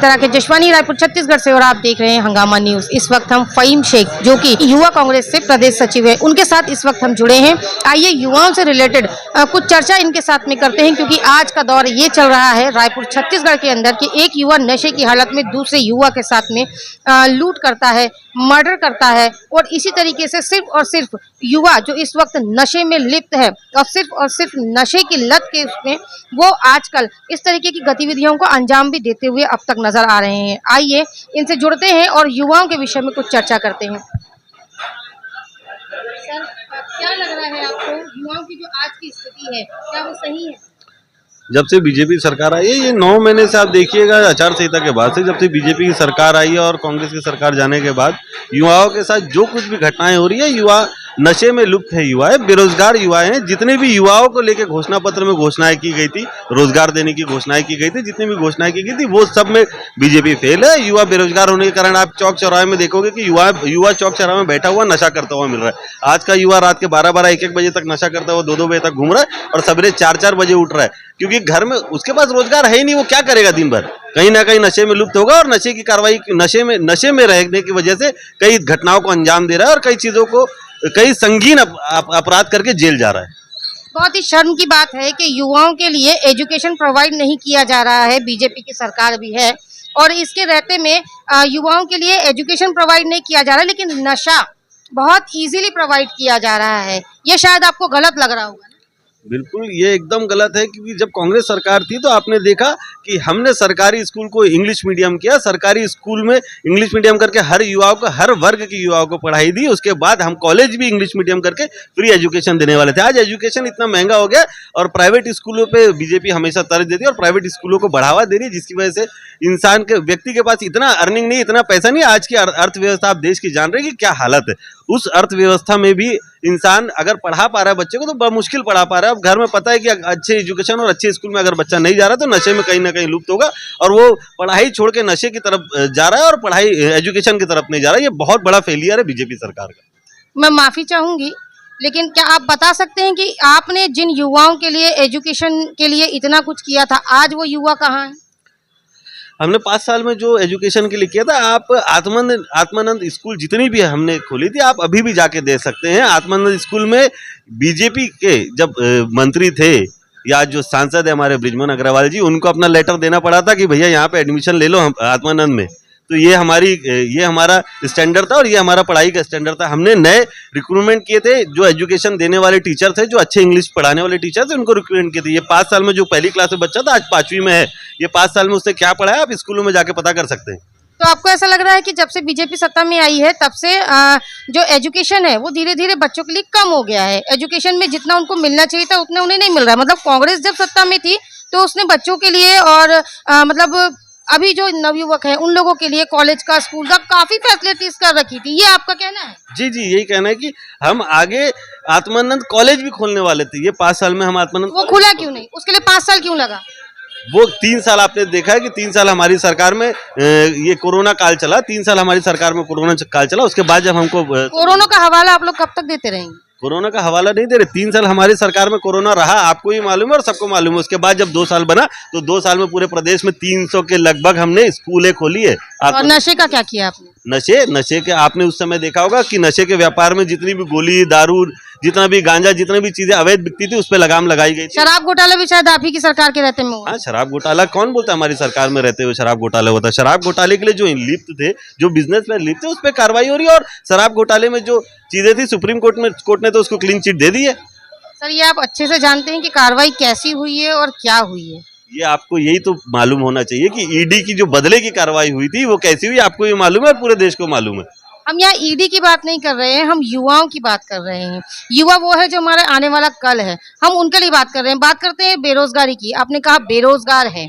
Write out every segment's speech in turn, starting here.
बेहतर राकेश जशवानी, रायपुर छत्तीसगढ़ से, और आप देख रहे हैं हंगामा न्यूज। इस वक्त हम फहीम शेख, जो कि युवा कांग्रेस से प्रदेश सचिव है, उनके साथ इस वक्त हम जुड़े हैं। आइए युवाओं से रिलेटेड कुछ चर्चा इनके साथ में करते हैं, क्योंकि आज का दौर ये चल रहा है रायपुर छत्तीसगढ़ के अंदर कि एक युवा नशे की हालत में दूसरे युवा के साथ में लूट करता है, मर्डर करता है, और इसी तरीके से सिर्फ और सिर्फ युवा जो इस वक्त नशे में लिप्त है और सिर्फ नशे की लत के उसमें वो आजकल इस तरीके की गतिविधियों को अंजाम भी देते हुए अब तक नजर आ रहे हैं। आइए इनसे जुड़ते हैं और युवाओं के विषय में कुछ चर्चा करते हैं। सर, क्या लग रहा है आपको, युवाओं की जो आज की स्थिति है क्या वो सही है? जब से बीजेपी सरकार आई है, ये 9 महीने से आप देखिएगा, आचार संहिता के बाद से, जब से बीजेपी की सरकार आई है और कांग्रेस की सरकार जाने के बाद युवाओं के साथ जो कुछ भी घटनाएं हो रही है, युवा नशे में लुप्त है, युवा है, बेरोजगार युवा हैं। जितने भी युवाओं को लेकर घोषणा पत्र में घोषणाएं की गई थी, रोजगार देने की घोषणाएं की गई थी, जितनी भी घोषणाएं की गई थी वो सब में बीजेपी फेल है। युवा बेरोजगार होने के कारण आप चौक चौराहे में देखोगे कि युवा चौक चौराहे में बैठा हुआ नशा करता हुआ मिल रहा है। आज का युवा रात के 12-12, 1-1 बजे तक नशा करता हुआ 2-2 बजे तक घूम रहा है और सवेरे 4-4 बजे उठ रहा है, क्योंकि घर में उसके पास रोजगार है ही नहीं। वो क्या करेगा दिन भर? कहीं ना कहीं नशे में लुप्त होगा और नशे की कार्रवाई, नशे में रहने की वजह से कई घटनाओं को अंजाम दे रहा है और कई चीजों को, कई संगीन अपराध करके जेल जा रहा है। बहुत ही शर्म की बात है कि युवाओं के लिए एजुकेशन प्रोवाइड नहीं किया जा रहा है। बीजेपी की सरकार भी है और इसके रहते में युवाओं के लिए एजुकेशन प्रोवाइड नहीं किया जा रहा है, लेकिन नशा बहुत इजीली प्रोवाइड किया जा रहा है। ये शायद आपको गलत लग रहा होगा। बिल्कुल, ये एकदम गलत है, क्योंकि जब कांग्रेस सरकार थी तो आपने देखा कि हमने सरकारी स्कूल को इंग्लिश मीडियम किया, सरकारी स्कूल में इंग्लिश मीडियम करके हर युवाओं को, हर वर्ग के युवाओं को पढ़ाई दी। उसके बाद हम कॉलेज भी इंग्लिश मीडियम करके फ्री एजुकेशन देने वाले थे। आज एजुकेशन इतना महंगा हो गया और प्राइवेट स्कूलों पे बीजेपी हमेशा तर्ज देती है और प्राइवेट स्कूलों को बढ़ावा दे रही है, जिसकी वजह से इंसान के, व्यक्ति के पास इतना अर्निंग नहीं, इतना पैसा नहीं। आज की अर्थव्यवस्था आप देश की जान रहे हैं कि क्या हालत है। उस अर्थव्यवस्था में भी इंसान अगर पढ़ा पा रहा है बच्चे को तो बहुत मुश्किल पढ़ा पा रहा है। अब घर में पता है कि अच्छे एजुकेशन और अच्छे स्कूल में अगर बच्चा नहीं जा रहा तो नशे में कहीं ना कहीं लुप्त होगा और वो पढ़ाई छोड़ के नशे की तरफ जा रहा है और पढ़ाई, एजुकेशन की तरफ नहीं जा रहा है। ये बहुत बड़ा फेलियर है बीजेपी सरकार का। मैं माफी चाहूंगी, लेकिन क्या आप बता सकते हैं कि आपने जिन युवाओं के लिए एजुकेशन के लिए इतना कुछ किया था, आज वो युवा कहाँ है? हमने 5 साल में जो एजुकेशन के लिए किया था, आप आत्मानंद स्कूल जितनी भी हमने खोली थी, आप अभी भी जाके दे सकते हैं। आत्मानंद स्कूल में बीजेपी के जब मंत्री थे या जो सांसद है हमारे बृजमोहन अग्रवाल जी, उनको अपना लेटर देना पड़ा था कि भैया यहाँ पे एडमिशन ले लो आत्मानंद में। तो ये हमारा स्टैंडर्ड था और ये हमारा पढ़ाई का स्टैंडर्ड था। हमने नए रिक्रूटमेंट किए थे, जो एजुकेशन देने वाले टीचर थे, जो अच्छे इंग्लिश पढ़ाने वाले टीचर थे, उनको रिक्रूटमेंट किए थे। ये 5 साल में जो पहली क्लास में बच्चा था आज 5वीं में है, ये 5 साल में उसने क्या पढ़ा है आप स्कूलों में जाके पता कर सकते हैं। तो आपको ऐसा लग रहा है कि जब से बीजेपी सत्ता में आई है तब से जो एजुकेशन है वो धीरे धीरे बच्चों के लिए कम हो गया है? एजुकेशन में जितना उनको मिलना चाहिए था उतना उन्हें नहीं मिल रहा है। मतलब कांग्रेस जब सत्ता में थी तो उसने बच्चों के लिए और मतलब अभी जो नवयुवक है उन लोगों के लिए कॉलेज का, स्कूल का काफी फैसिलिटीज कर रखी थी। ये आपका कहना है? जी, यही कहना है कि हम आगे आत्मानंद कॉलेज भी खोलने वाले थे। ये 5 साल में हम आत्मानंद, वो खुला क्यों नहीं? उसके लिए 5 साल क्यों लगा? वो 3 साल आपने देखा है कि 3 साल हमारी सरकार में ये कोरोना काल चला, 3 साल हमारी सरकार में कोरोना काल चला। उसके बाद जब हमको कोरोना का हवाला आप लोग कब तक देते रहेंगे? कोरोना का हवाला नहीं दे रहे। 3 साल हमारी सरकार में कोरोना रहा, आपको ही मालूम है और सबको मालूम है। उसके बाद जब 2 साल बना तो 2 साल में पूरे प्रदेश में 300 के लगभग हमने स्कूलें खोली है। और नशे का क्या किया आपने? नशे के आपने उस समय देखा होगा कि नशे के व्यापार में जितनी भी गोली, दारू, जितना भी गांजा, जितनी भी चीजें अवैध बिकती थी उस पर लगाम लगाई गई थी। शराब घोटाला भी शायद आप ही की सरकार के रहते में हुआ। हाँ, शराब घोटाला कौन बोलता है हमारी सरकार में रहते हुए शराब घोटाला होता है? शराब घोटाले के लिए जो लिप्त थे, जो बिजनेसमैन लिप्त थे, उस पर कार्रवाई हो रही है। और शराब घोटाले में जो चीजें थी सुप्रीम कोर्ट ने तो उसको क्लीन चिट दे दी है। सर, ये आप अच्छे से जानते हैं कि कार्रवाई कैसी हुई है और क्या हुई है? ये आपको यही तो मालूम होना चाहिए कि ईडी की जो बदले की कार्रवाई हुई थी वो कैसी हुई, आपको ये मालूम है और पूरे देश को मालूम है। हम यहाँ ईडी की बात नहीं कर रहे हैं, हम युवाओं की बात कर रहे हैं। युवा वो है जो हमारे आने वाला कल है, हम उनके लिए बात कर रहे हैं। बात करते हैं बेरोजगारी की। आपने कहा बेरोजगार है,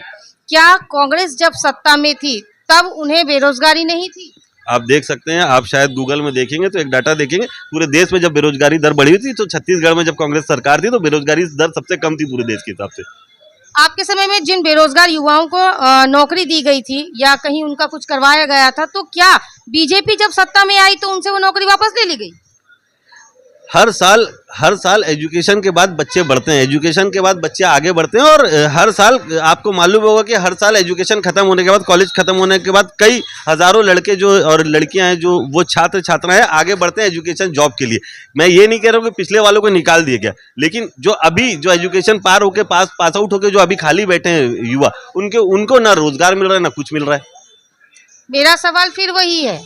क्या कांग्रेस जब सत्ता में थी तब उन्हें बेरोजगारी नहीं थी? आप देख सकते हैं, आप शायद गूगल में देखेंगे तो एक डाटा देखेंगे, पूरे देश में जब बेरोजगारी दर बढ़ी हुई थी तो छत्तीसगढ़ में जब कांग्रेस सरकार थी तो बेरोजगारी दर सबसे कम थी पूरे देश के हिसाब से। आपके समय में जिन बेरोजगार युवाओं को नौकरी दी गई थी या कहीं उनका कुछ करवाया गया था, तो क्या बीजेपी जब सत्ता में आई तो उनसे वो नौकरी वापस ले ली गई? हर साल एजुकेशन के बाद बच्चे बढ़ते हैं, एजुकेशन के बाद बच्चे आगे बढ़ते हैं, और हर साल आपको मालूम होगा कि हर साल एजुकेशन खत्म होने के बाद, कॉलेज खत्म होने के बाद कई हजारों लड़के जो और लड़कियां हैं, जो वो छात्र छात्राएं आगे बढ़ते हैं एजुकेशन जॉब के लिए। मैं ये नहीं कह रहा हूँ कि पिछले वालों को निकाल दिया गया, लेकिन जो अभी जो एजुकेशन पार होके पास आउट होके जो अभी खाली बैठे हैं युवा, उनको ना रोजगार मिल रहा है ना कुछ मिल रहा है। मेरा सवाल फिर वही है,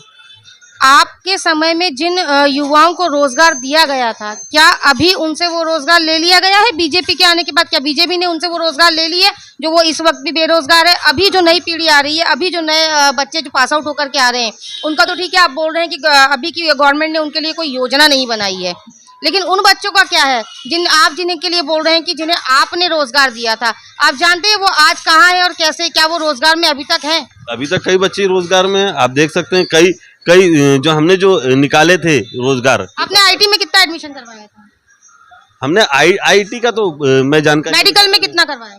आपके समय में जिन युवाओं को रोजगार दिया गया था, क्या अभी उनसे वो रोजगार ले लिया गया है? बीजेपी के आने के बाद क्या बीजेपी ने उनसे वो रोजगार ले लिए जो वो इस वक्त भी बेरोजगार है? अभी जो नई पीढ़ी आ रही है, अभी जो नए बच्चे जो पास आउट होकर के आ रहे हैं, उनका तो ठीक है, आप बोल रहे हैं कि अभी की गवर्नमेंट ने उनके लिए कोई योजना नहीं बनाई है, लेकिन उन बच्चों का क्या है जिनके लिए बोल रहे हैं कि जिन्हें आपने रोजगार दिया था? आप जानते हैं वो आज कहाँ है और कैसे, क्या वो रोजगार में अभी तक है? अभी तक कई बच्चे रोजगार में हैं। आप देख सकते हैं कई जो हमने जो निकाले थे रोजगार। आपने आईटी में कितना एडमिशन करवाया था? हमने आईटी का तो मैं जानकारी, मेडिकल में कितना करवाया?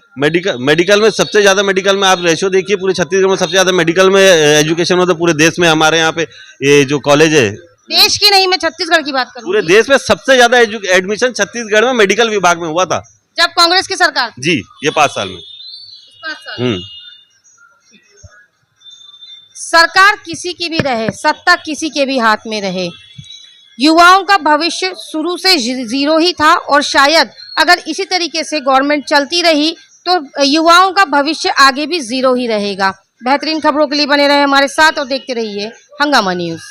मेडिकल में सबसे ज्यादा, मेडिकल में आप रेशियो देखिए पूरे छत्तीसगढ़ में सबसे ज्यादा मेडिकल में एजुकेशन होता है पूरे देश में। हमारे यहाँ पे ये जो कॉलेज है, देश की नहीं, मैं छत्तीसगढ़ की बात करूं, पूरे देश में सबसे ज्यादा एडमिशन छत्तीसगढ़ में मेडिकल विभाग में हुआ था जब कांग्रेस की सरकार जी, ये 5 साल में। 5 साल। सरकार किसी की भी रहे, सत्ता किसी के भी हाथ में रहे, युवाओं का भविष्य शुरू से जीरो ही था, और शायद अगर इसी तरीके से गवर्नमेंट चलती रही तो युवाओं का भविष्य आगे भी जीरो ही रहेगा। बेहतरीन खबरों के लिए बने रहे हमारे साथ और देखते रहिए हंगामा न्यूज़।